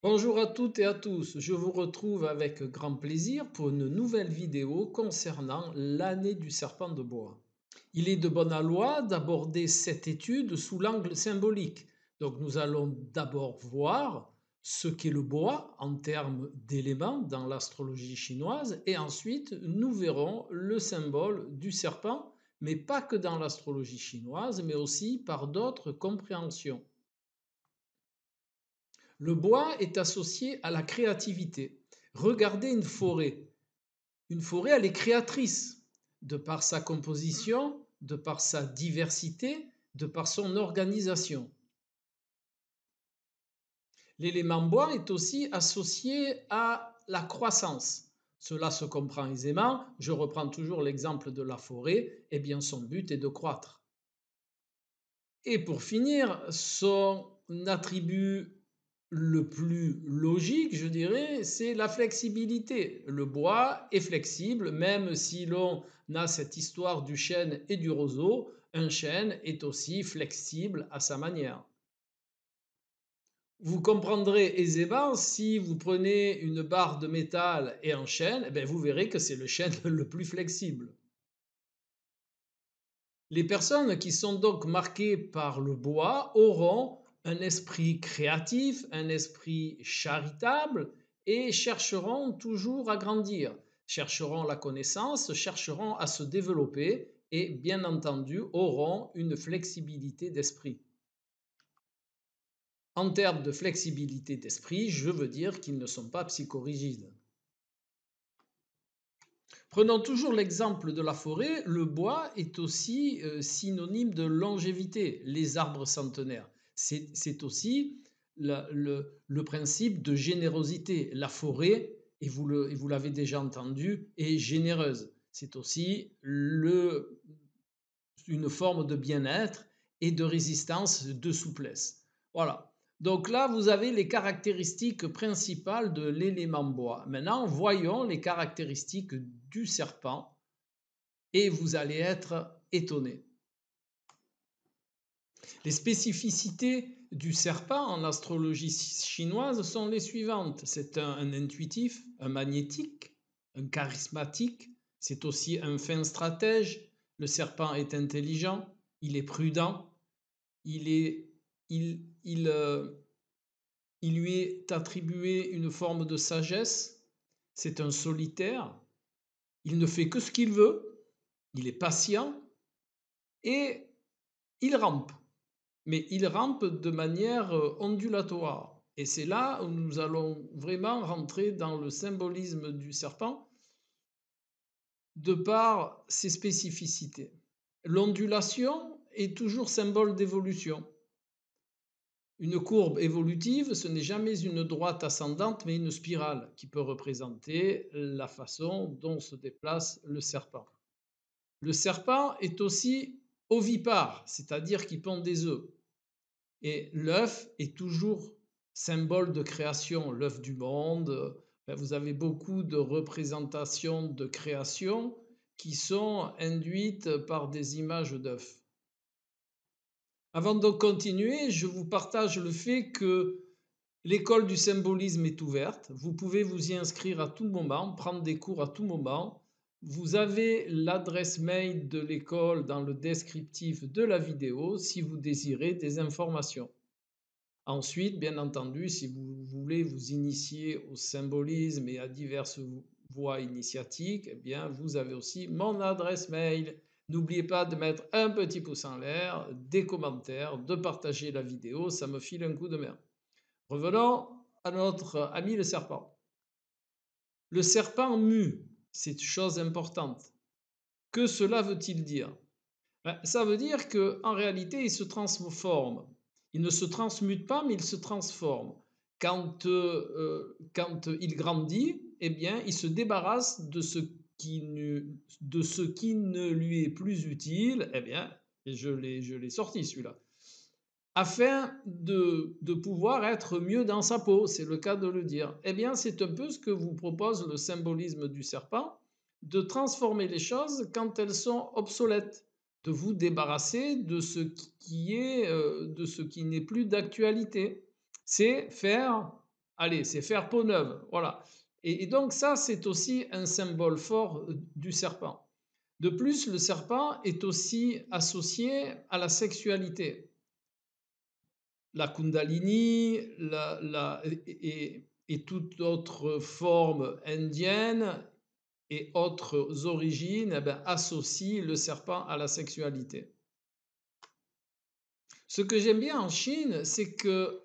Bonjour à toutes et à tous, je vous retrouve avec grand plaisir pour une nouvelle vidéo concernant l'année du serpent de bois. Il est de bon aloi d'aborder cette étude sous l'angle symbolique. Donc nous allons d'abord voir ce qu'est le bois en termes d'éléments dans l'astrologie chinoise et ensuite nous verrons le symbole du serpent, mais pas que dans l'astrologie chinoise, mais aussi par d'autres compréhensions. Le bois est associé à la créativité. Regardez une forêt. Une forêt, elle est créatrice, de par sa composition, de par sa diversité, de par son organisation. L'élément bois est aussi associé à la croissance. Cela se comprend aisément. Je reprends toujours l'exemple de la forêt. Eh bien, son but est de croître. Et pour finir, son attribut le plus logique, je dirais, c'est la flexibilité. Le bois est flexible, même si l'on a cette histoire du chêne et du roseau, un chêne est aussi flexible à sa manière. Vous comprendrez aisément si vous prenez une barre de métal et un chêne, eh bien vous verrez que c'est le chêne le plus flexible. Les personnes qui sont donc marquées par le bois auront un esprit créatif, un esprit charitable et chercheront toujours à grandir, chercheront la connaissance, chercheront à se développer et bien entendu auront une flexibilité d'esprit. En termes de flexibilité d'esprit, je veux dire qu'ils ne sont pas psychorigides. Prenons toujours l'exemple de la forêt, le bois est aussi synonyme de longévité, les arbres centenaires. C'est aussi le principe de générosité. La forêt, et vous l'avez déjà entendu, est généreuse. C'est aussi une forme de bien-être et de résistance, de souplesse. Voilà. Donc là, vous avez les caractéristiques principales de l'élément bois. Maintenant, voyons les caractéristiques du serpent et vous allez être étonné. Les spécificités du serpent en astrologie chinoise sont les suivantes. C'est un intuitif, un magnétique, un charismatique, c'est aussi un fin stratège. Le serpent est intelligent, il est prudent, il, est, il lui est attribué une forme de sagesse, c'est un solitaire, il ne fait que ce qu'il veut, il est patient et il rampe. Mais il rampe de manière ondulatoire. Et c'est là où nous allons vraiment rentrer dans le symbolisme du serpent de par ses spécificités. L'ondulation est toujours symbole d'évolution. Une courbe évolutive, ce n'est jamais une droite ascendante, mais une spirale qui peut représenter la façon dont se déplace le serpent. Le serpent est aussi ovipare, c'est-à-dire qu'il pond des œufs. Et l'œuf est toujours symbole de création, l'œuf du monde. Vous avez beaucoup de représentations de création qui sont induites par des images d'œufs. Avant de continuer, je vous partage le fait que l'école du symbolisme est ouverte. Vous pouvez vous y inscrire à tout moment, prendre des cours à tout moment. Vous avez l'adresse mail de l'école dans le descriptif de la vidéo si vous désirez des informations. Ensuite, bien entendu, si vous voulez vous initier au symbolisme et à diverses voies initiatiques, eh bien, vous avez aussi mon adresse mail. N'oubliez pas de mettre un petit pouce en l'air, des commentaires, de partager la vidéo, ça me file un coup de main. Revenons à notre ami le serpent. Le serpent mue, c'est une chose importante. Que cela veut-il dire? Ça veut dire qu'en réalité, il se transforme. Il ne se transmute pas, mais il se transforme. Quand il grandit, eh bien, il se débarrasse de ce qui ne lui est plus utile. Eh bien, et je l'ai sorti celui-là. Afin de pouvoir être mieux dans sa peau, c'est le cas de le dire. Eh bien, c'est un peu ce que vous propose le symbolisme du serpent. de transformer les choses quand elles sont obsolètes, de vous débarrasser de ce qui est, de ce qui n'est plus d'actualité. C'est faire, allez, c'est faire peau neuve, voilà. Et donc ça, c'est aussi un symbole fort du serpent. De plus, le serpent est aussi associé à la sexualité. La Kundalini et toute autre forme indienne et autres origines eh ben, associent le serpent à la sexualité. Ce que j'aime bien en Chine, c'est que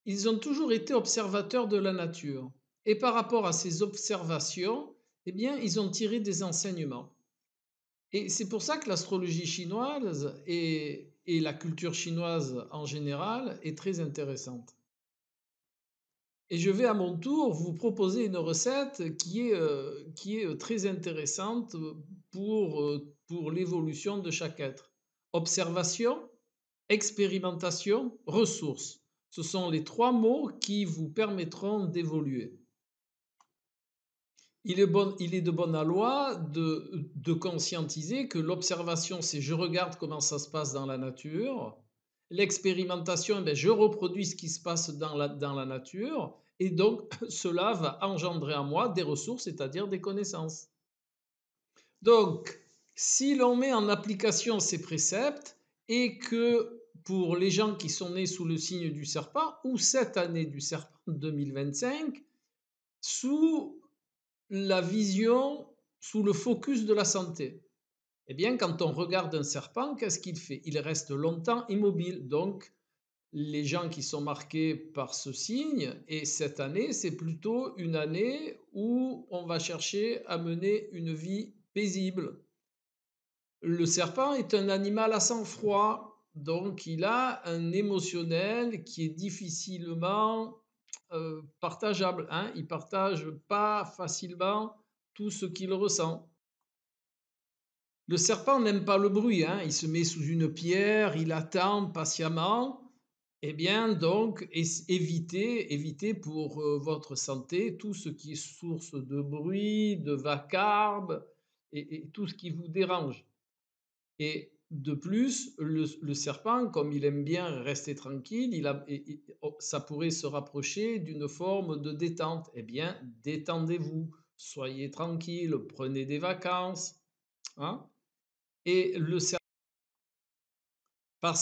ils ont toujours été observateurs de la nature. Et par rapport à ces observations, eh bien, ils ont tiré des enseignements. Et c'est pour ça que l'astrologie chinoise et la culture chinoise en général est très intéressante. Et je vais à mon tour vous proposer une recette qui est très intéressante pour l'évolution de chaque être. Observation, expérimentation, ressources. Ce sont les trois mots qui vous permettront d'évoluer. Il est de bonne loi de conscientiser que l'observation, c'est je regarde comment ça se passe dans la nature. L'expérimentation, ben, je reproduis ce qui se passe dans la nature. Et donc, cela va engendrer en moi des ressources, c'est-à-dire des connaissances. Donc, si l'on met en application ces préceptes et que pour les gens qui sont nés sous le signe du serpent ou cette année du serpent 2025, sous la vision, sous le focus de la santé. Eh bien, quand on regarde un serpent, qu'est-ce qu'il fait? Il reste longtemps immobile. Donc, les gens qui sont marqués par ce signe, et cette année, c'est plutôt une année où on va chercher à mener une vie paisible. Le serpent est un animal à sang-froid, donc il a un émotionnel qui est difficilement partageable, hein. Il partage pas facilement tout ce qu'il ressent. Le serpent n'aime pas le bruit, hein. Il se met sous une pierre, il attend patiemment. Eh bien, donc, évitez pour votre santé tout ce qui est source de bruit, de vacarme et tout ce qui vous dérange. Et de plus, le serpent, comme il aime bien rester tranquille, ça pourrait se rapprocher d'une forme de détente. Eh bien, détendez-vous, soyez tranquille, prenez des vacances, hein. Et le serpent, par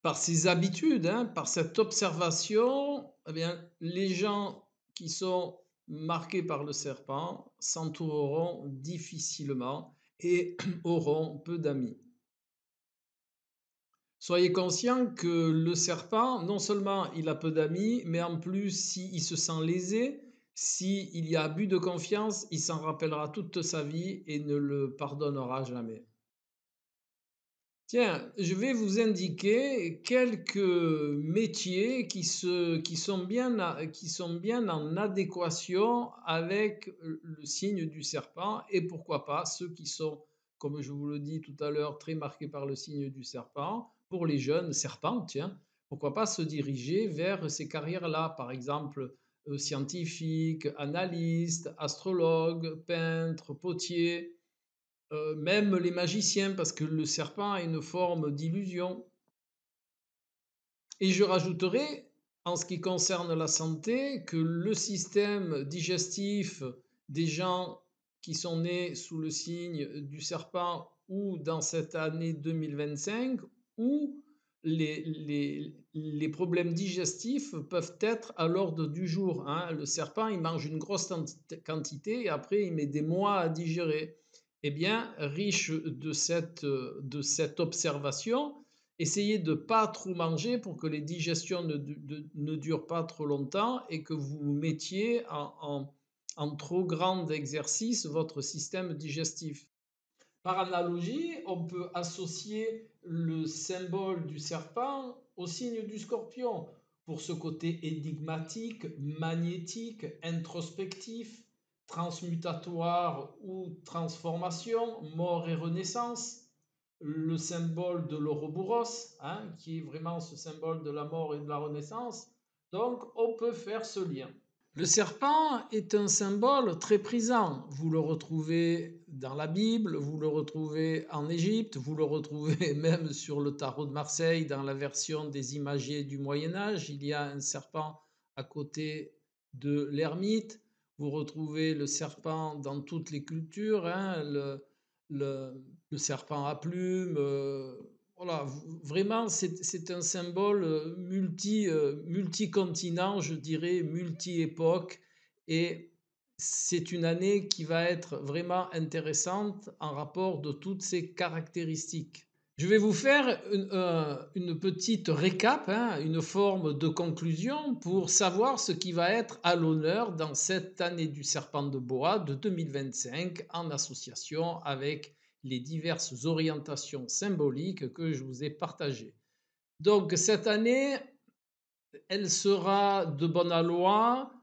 par ses habitudes, hein, par cette observation, eh bien, les gens qui sont marqués par le serpent s'entoureront difficilement et auront peu d'amis. Soyez conscient que le serpent, non seulement il a peu d'amis, mais en plus, s'il se sent lésé, s'il y a abus de confiance, il s'en rappellera toute sa vie et ne le pardonnera jamais. Tiens, je vais vous indiquer quelques métiers qui sont bien en adéquation avec le signe du serpent et pourquoi pas ceux qui sont, comme je vous le dis tout à l'heure, très marqués par le signe du serpent. Pour les jeunes serpents, tiens, pourquoi pas se diriger vers ces carrières-là, par exemple scientifique, analyste, astrologue, peintre, potier, même les magiciens, parce que le serpent a une forme d'illusion. Et je rajouterai, en ce qui concerne la santé, que le système digestif des gens qui sont nés sous le signe du serpent ou dans cette année 2025, où les problèmes digestifs peuvent être à l'ordre du jour, hein. Le serpent, il mange une grosse quantité et après, il met des mois à digérer. Eh bien, riche de cette observation, essayez de ne pas trop manger pour que les digestions ne durent pas trop longtemps et que vous mettiez en trop grand exercice votre système digestif. Par analogie, on peut associer le symbole du serpent au signe du scorpion pour ce côté énigmatique, magnétique, introspectif, transmutatoire ou transformation, mort et renaissance. Le symbole de l'Ouroboros, hein, qui est vraiment ce symbole de la mort et de la renaissance. Donc, on peut faire ce lien. Le serpent est un symbole très présent. Vous le retrouvez dans la Bible, vous le retrouvez en Égypte, vous le retrouvez même sur le tarot de Marseille dans la version des imagiers du Moyen Âge. Il y a un serpent à côté de l'ermite. Vous retrouvez le serpent dans toutes les cultures, hein, le serpent à plumes. Voilà, vraiment, c'est un symbole multicontinent, je dirais, multi-époque. Et c'est une année qui va être vraiment intéressante en rapport de toutes ces caractéristiques. Je vais vous faire une petite récap, hein, une forme de conclusion pour savoir ce qui va être à l'honneur dans cette année du serpent de bois de 2025 en association avec les diverses orientations symboliques que je vous ai partagées. Donc cette année, elle sera de bon aloi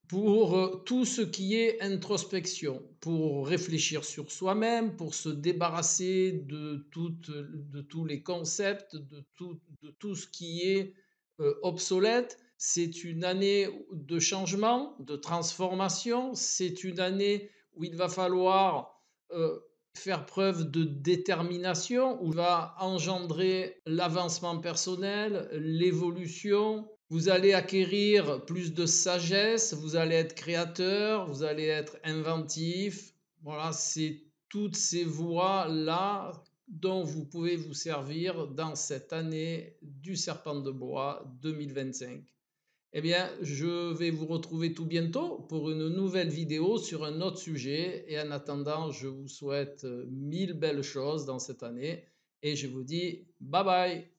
pour tout ce qui est introspection, pour réfléchir sur soi-même, pour se débarrasser de tous les concepts, de tout ce qui est obsolète. C'est une année de changement, de transformation. C'est une année où il va falloir faire preuve de détermination, où va engendrer l'avancement personnel, l'évolution. Vous allez acquérir plus de sagesse, vous allez être créateur, vous allez être inventif. Voilà, c'est toutes ces voies-là dont vous pouvez vous servir dans cette année du serpent de bois 2025. Eh bien, je vais vous retrouver tout bientôt pour une nouvelle vidéo sur un autre sujet. Et en attendant, je vous souhaite mille belles choses dans cette année et je vous dis bye bye.